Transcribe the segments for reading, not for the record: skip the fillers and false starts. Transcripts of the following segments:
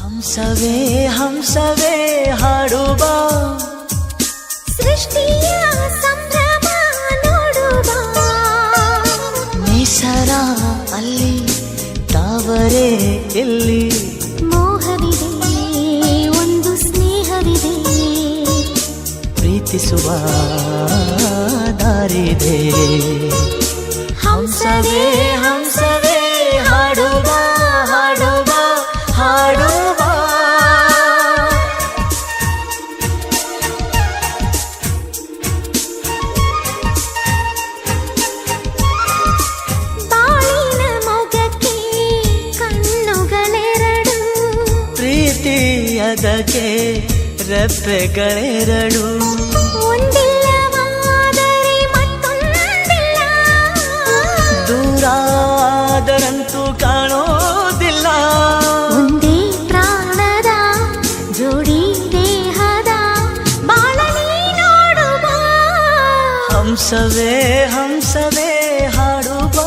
ಹಂಸವೇ ಹಂಸವೇ ಹಾಡುವ ಸೃಷ್ಟಿಯ ಸಂಭ್ರಮ ನೋಡುವ ನೇಸರ ಅಲ್ಲಿ ತಾವರೆ ಎಲ್ಲಿ ಮೋಹವಿದೆ ಒಂದು ಸ್ನೇಹವಿದೆ ಪ್ರೀತಿಸುವ ದಾರಿದೆ ಹಂಸವೇ ಹಂಸವೇ ಹಾಡುವ ಹಾಡುವ ಹಾಡುವ ಬಾಳಿನ ಮೊಗಕ್ಕೆ ಕಣ್ಣುಗಳೆರಡು ಪ್ರೀತಿಯದಕ್ಕೆ ರೆಪ್ಪೆಗಳೆರಡು ಒಂದಿಲ್ಲವಾದರೆ ಮತ್ತೊಂದಿಲ್ಲ ದೂರಾದರಂತೂ ಕಾಣೋದಿಲ್ಲ ಒಂದೇ ಪ್ರಾಣದ ಜೋಡಿ ದೇಹದ ಬಾಳಲಿ ನೋಡುವ ಹಂಸವೇ ಹಂಸವೇ ಹಾಡುವ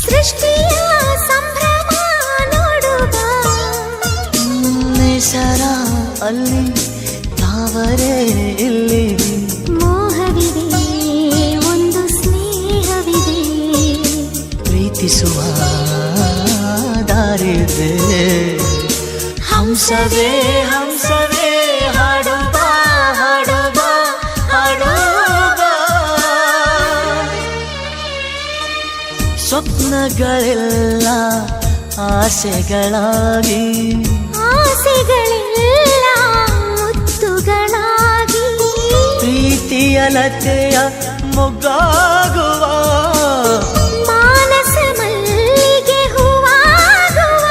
ಸೃಷ್ಟಿಯ ಸಂಭ್ರಮ ನೋಡುವ ನೇಸರ ಅಲ್ಲಿ ತಾವರೆ ಇಲ್ಲಿ ಮೋಹವಿದೆ ಒಂದು ಸ್ನೇಹವಿದೆ ಪ್ರೀತಿಸುವ ದಾರಿದೆ ಹಂಸವೇ ಹಂಸವೇ ಹಾಡುವ ಹಾಡುವ ಹಾಡುವ ಸ್ವಪ್ನಗಳೆಲ್ಲ ಆಸೆಗಳಾಗಿ ಆಸೆಗಳೆಲ್ಲ ಮುತ್ತುಗಳಾಗಿ ಪ್ರೀತಿಯ ಲತೆಯ ಮೊಗ್ಗಾಗುವ ಮಾನಸ ಮಲ್ಲಿಗೆ ಹೂವಾಗುವ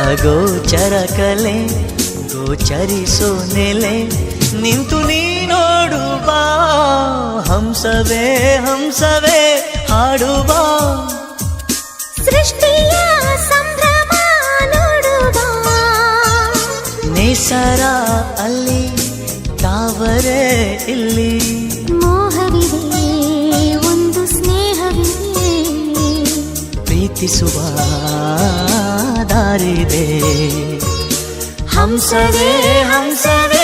ಅಗೋಚರ ಕಲೆ ಗೋಚರಿಸೋ ನೆಲೆ ನಿಂತು ನೀ ನೋಡುವ ಹಂಸವೇ ಹಂಸವೇ ಹಾಡುವ ಸೃಷ್ಟಿಯ ಸಂಭ್ರಮ ನೋಡುವ ನೇಸರ ಅಲ್ಲಿ ತಾವರೆ ಇಲ್ಲಿ ಮೋಹವಿದೆ ಒಂದು ಸ್ನೇಹವಿದೆ ಪ್ರೀತಿಸುವ ದಾರಿದೆ ಹಂಸವೇ ಹಂಸವೇ